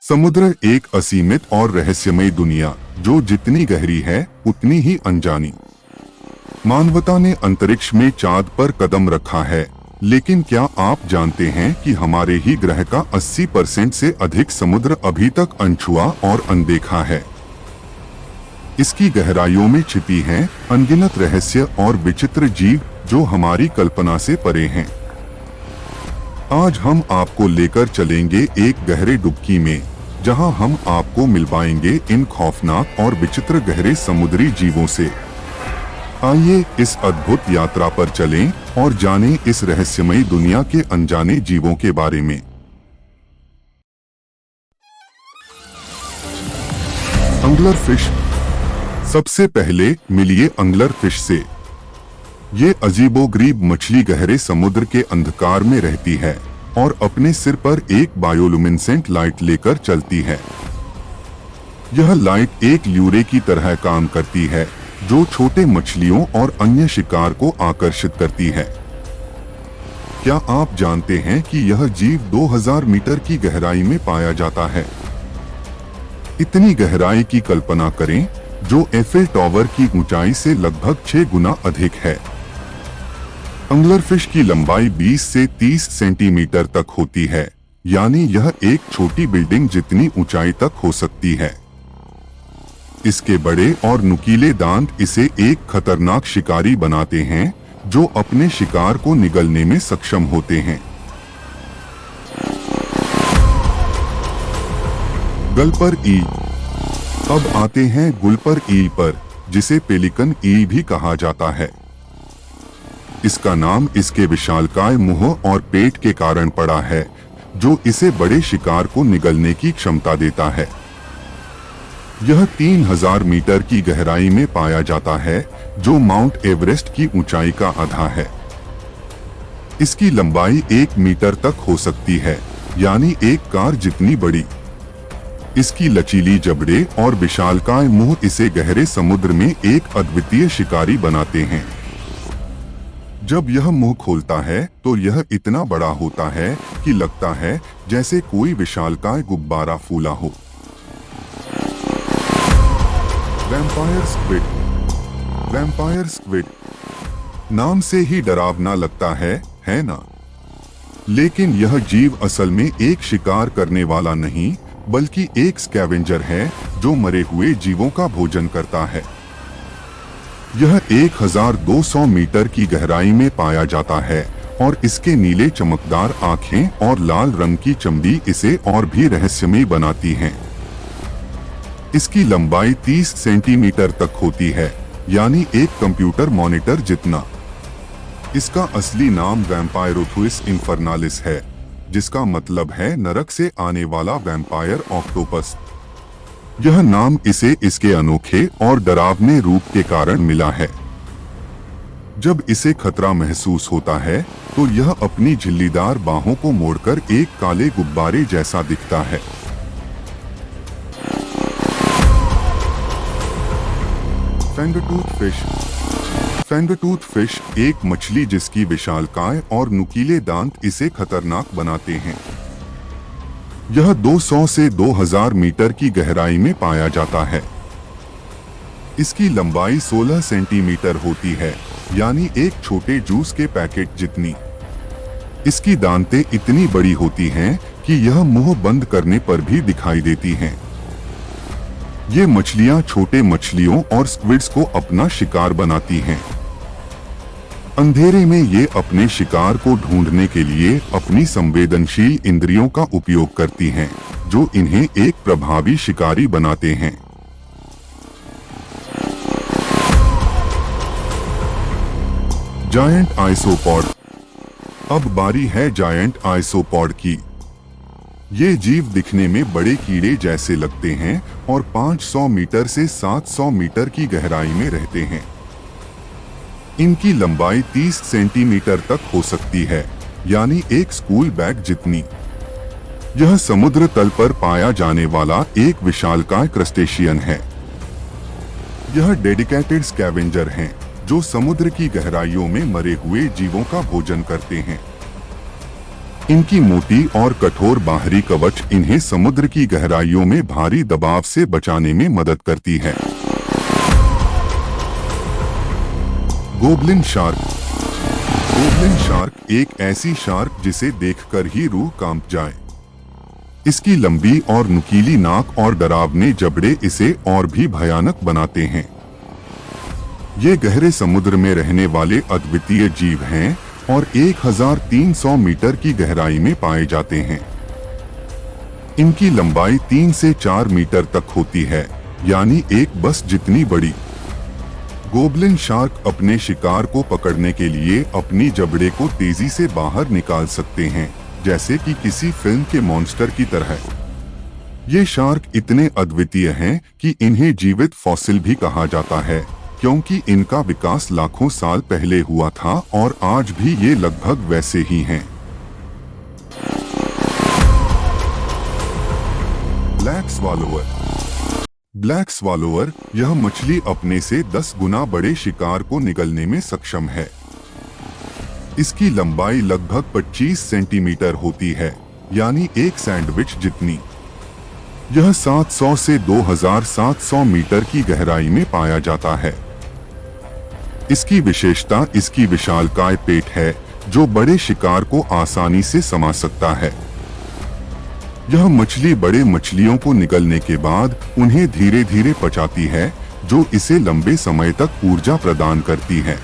समुद्र एक असीमित और रहस्यमय दुनिया जो जितनी गहरी है उतनी ही अनजानी। मानवता ने अंतरिक्ष में चांद पर कदम रखा है, लेकिन क्या आप जानते हैं कि हमारे ही ग्रह का 80% से अधिक समुद्र अभी तक अनछुआ और अनदेखा है। इसकी गहराइयों में छिपी हैं अनगिनत रहस्य और विचित्र जीव जो हमारी कल्पना से परे हैं। आज हम आपको लेकर चलेंगे एक गहरे डुबकी में, जहां हम आपको मिलवाएंगे इन खौफनाक और विचित्र गहरे समुद्री जीवों से। आइए इस अद्भुत यात्रा पर चलें और जानें इस रहस्यमयी दुनिया के अनजाने जीवों के बारे में। अंगलर फिश। सबसे पहले मिलिए अंगलर फिश से। ये अजीबोगरीब मछली गहरे समुद्र के अंधकार में रहती है और अपने सिर पर एक बायोलुमिनेसेंट लाइट लेकर चलती है। यह लाइट एक ल्यूरे की तरह काम करती है जो छोटे मछलियों और अन्य शिकार को आकर्षित करती है। क्या आप जानते हैं कि यह जीव 2000 मीटर की गहराई में पाया जाता है? इतनी गहराई की कल्पना करें जो एफिल टावर की ऊंचाई से लगभग 6 गुना अधिक है। अंगलर फिश की लंबाई 20 से 30 सेंटीमीटर तक होती है, यानी यह एक छोटी बिल्डिंग जितनी ऊंचाई तक हो सकती है। इसके बड़े और नुकीले दांत इसे एक खतरनाक शिकारी बनाते हैं जो अपने शिकार को निगलने में सक्षम होते हैं। गल्पर ईल। अब आते हैं गुल्पर ईल पर, जिसे पेलिकन ईल भी कहा जाता है। इसका नाम इसके विशालकाय मुंह और पेट के कारण पड़ा है, जो इसे बड़े शिकार को निगलने की क्षमता देता है। यह 3000 मीटर की गहराई में पाया जाता है, जो माउंट एवरेस्ट की ऊंचाई का आधा है। इसकी लंबाई 1 मीटर तक हो सकती है, यानी एक कार जितनी बड़ी। इसकी लचीली जबड़े और विशालकाय मुंह इसे गहरे समुद्र में एक अद्वितीय शिकारी बनाते हैं। जब यह मुंह खोलता है तो यह इतना बड़ा होता है कि लगता है जैसे कोई विशालकाय गुब्बारा फूला हो। Vampire squid. वैम्पायर स्क्विड नाम से ही डरावना लगता है ना? लेकिन यह जीव असल में एक शिकार करने वाला नहीं, बल्कि एक स्कैवेंजर है जो मरे हुए जीवों का भोजन करता है। यह 1200 मीटर की गहराई में पाया जाता है और इसके नीले चमकदार आंखें और लाल रंग की चमड़ी इसे और भी रहस्यमय बनाती हैं। इसकी लंबाई 30 सेंटीमीटर तक होती है, यानी एक कंप्यूटर मॉनिटर जितना। इसका असली नाम वैम्पायरोथुइस इन्फर्नालिस है, जिसका मतलब है नरक से आने वाला वैम्पायर ऑक्टोपस। यह नाम इसे इसके अनोखे और डरावने रूप के कारण मिला है। जब इसे खतरा महसूस होता है तो यह अपनी झिल्लीदार बाहों को मोड़कर एक काले गुब्बारे जैसा दिखता है। फैंगटूथ फिश। फैंगटूथ फिश एक मछली जिसकी विशालकाय और नुकीले दांत इसे खतरनाक बनाते हैं। यह 200 से 2000 मीटर की गहराई में पाया जाता है। इसकी लंबाई 16 सेंटीमीटर होती है, यानी एक छोटे जूस के पैकेट जितनी। इसकी दांतें इतनी बड़ी होती हैं कि यह मुंह बंद करने पर भी दिखाई देती हैं। ये मछलियां छोटे मछलियों और स्क्विड्स को अपना शिकार बनाती हैं। अंधेरे में ये अपने शिकार को ढूंढने के लिए अपनी संवेदनशील इंद्रियों का उपयोग करती हैं, जो इन्हें एक प्रभावी शिकारी बनाते हैं। Giant isopod. अब बारी है जायंट आइसोपॉड की। ये जीव दिखने में बड़े कीड़े जैसे लगते हैं और 500 मीटर से 700 मीटर की गहराई में रहते हैं। इनकी लंबाई 30 सेंटीमीटर तक हो सकती है, यानी एक स्कूल बैग जितनी। यह समुद्र तल पर पाया जाने वाला एक विशालकाय क्रस्टेशियन है। यह डेडिकेटेड स्कैवेंजर हैं, जो समुद्र की गहराइयों में मरे हुए जीवों का भोजन करते हैं। इनकी मोटी और कठोर बाहरी कवच इन्हें समुद्र की गहराइयों में भारी दबाव से बचाने में मदद करती है। Goblin shark. गोब्लिन शार्क एक ऐसी शार्क जिसे देखकर ही रूह कांप जाए। इसकी लंबी और नुकीली नाक और डरावने जबड़े इसे और भी भयानक बनाते हैं। ये गहरे समुद्र में रहने वाले अद्वितीय जीव हैं और 1300 मीटर की गहराई में पाए जाते हैं। इनकी लंबाई 3 से 4 मीटर तक होती है, यानी एक बस जितनी बड़ी। गोब्लिन शार्क अपने शिकार को पकड़ने के लिए अपनी जबड़े को तेजी से बाहर निकाल सकते हैं, जैसे कि किसी फिल्म के मॉन्स्टर की तरह। ये शार्क इतने अद्वितीय हैं कि इन्हें जीवित फॉसिल भी कहा जाता है, क्योंकि इनका विकास लाखों साल पहले हुआ था और आज भी ये लगभग वैसे ही हैं। ब्लैक स्वैलोअर। ब्लैक स्वैलोअर यह मछली अपने से 10 गुना बड़े शिकार को निगलने में सक्षम है। इसकी लंबाई लगभग 25 सेंटीमीटर होती है, यानी एक सैंडविच जितनी। यह 700 से 2700 मीटर की गहराई में पाया जाता है। इसकी विशेषता इसकी विशालकाय पेट है, जो बड़े शिकार को आसानी से समा सकता है। यह मछली बड़े मछलियों को निगलने के बाद उन्हें धीरे धीरे पचाती है, जो इसे लंबे समय तक ऊर्जा प्रदान करती है।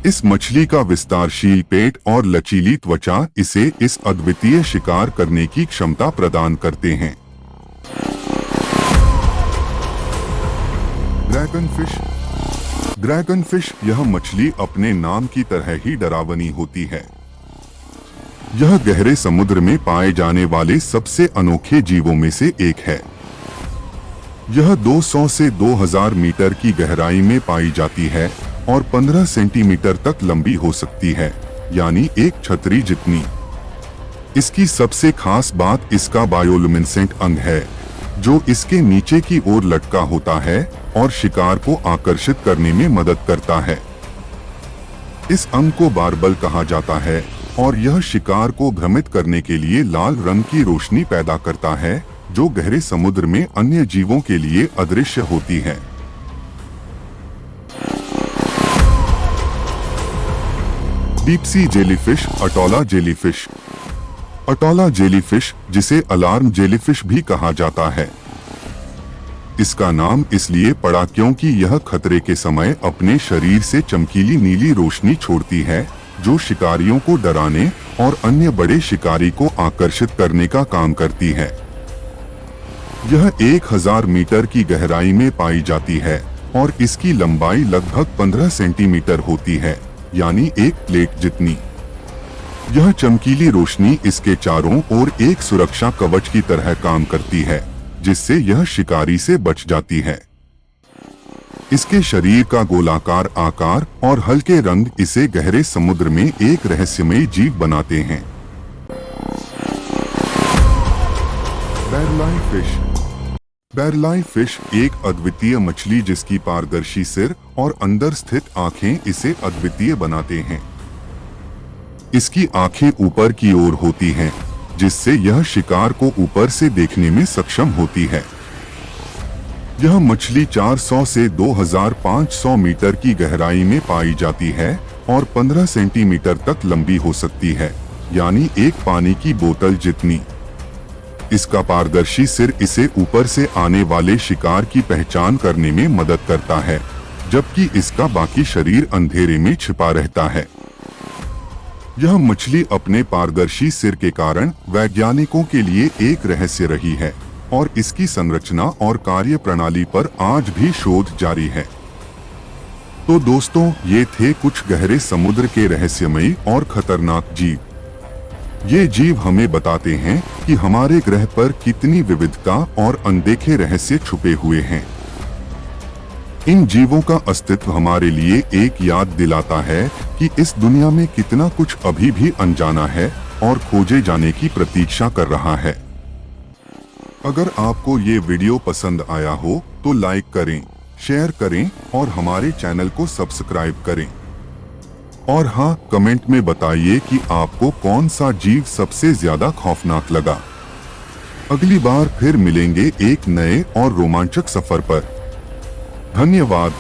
इस मछली का विस्तारशील पेट और लचीली त्वचा इसे इस अद्वितीय शिकार करने की क्षमता प्रदान करते हैं। Dragon fish. ड्रैगन फिश यह मछली अपने नाम की तरह ही डरावनी होती है। यह गहरे समुद्र में पाए जाने वाले सबसे अनोखे जीवों में से एक है। यह 200 से 2000 मीटर की गहराई में पाई जाती है और 15 सेंटीमीटर तक लंबी हो सकती है, यानी एक छतरी जितनी। इसकी सबसे खास बात इसका बायोलुमिनेसेंट अंग है, जो इसके नीचे की ओर लटका होता है और शिकार को आकर्षित करने में मदद करता है। इस अंग को बार्बल कहा जाता है और यह शिकार को भ्रमित करने के लिए लाल रंग की रोशनी पैदा करता है, जो गहरे समुद्र में अन्य जीवों के लिए अदृश्य होती है। Deep sea jellyfish. Atolla jellyfish. Atolla jellyfish, जिसे अलार्म जेलीफिश भी कहा जाता है, इसका नाम इसलिए पड़ा क्योंकि यह खतरे के समय अपने शरीर से चमकीली नीली रोशनी छोड़ती है, जो शिकारियों को डराने और अन्य बड़े शिकारी को आकर्षित करने का काम करती है। यह 1000 मीटर की गहराई में पाई जाती है और इसकी लंबाई लगभग 15 सेंटीमीटर होती है, यानी एक प्लेट जितनी। यह चमकीली रोशनी इसके चारों ओर एक सुरक्षा कवच की तरह काम करती है, जिससे यह शिकारी से बच जाती है। इसके शरीर का गोलाकार आकार और हल्के रंग इसे गहरे समुद्र में एक रहस्यमयी जीव बनाते हैं। बैरलाई फिश। बैरलाई फिश एक अद्वितीय मछली जिसकी पारदर्शी सिर और अंदर स्थित आंखें इसे अद्वितीय बनाते हैं। इसकी आंखें ऊपर की ओर होती हैं, जिससे यह शिकार को ऊपर से देखने में सक्षम होती है। यह मछली 400 से 2500 मीटर की गहराई में पाई जाती है और 15 सेंटीमीटर तक लंबी हो सकती है, यानी एक पानी की बोतल जितनी। इसका पारदर्शी सिर इसे ऊपर से आने वाले शिकार की पहचान करने में मदद करता है, जबकि इसका बाकी शरीर अंधेरे में छिपा रहता है। यह मछली अपने पारदर्शी सिर के कारण वैज्ञानिकों के लिए एक रहस्य रही है और इसकी संरचना और कार्य प्रणाली पर आज भी शोध जारी है। तो दोस्तों, ये थे कुछ गहरे समुद्र के रहस्यमयी और खतरनाक जीव। ये जीव हमें बताते हैं कि हमारे ग्रह पर कितनी विविधता और अनदेखे रहस्य छुपे हुए हैं। इन जीवों का अस्तित्व हमारे लिए एक याद दिलाता है कि इस दुनिया में कितना कुछ अभी भी अनजाना है और खोजे जाने की प्रतीक्षा कर रहा है। अगर आपको ये वीडियो पसंद आया हो तो लाइक करें, शेयर करें और हमारे चैनल को सब्सक्राइब करें। और हाँ, कमेंट में बताइए कि आपको कौन सा जीव सबसे ज्यादा खौफनाक लगा। अगली बार फिर मिलेंगे एक नए और रोमांचक सफर पर। धन्यवाद।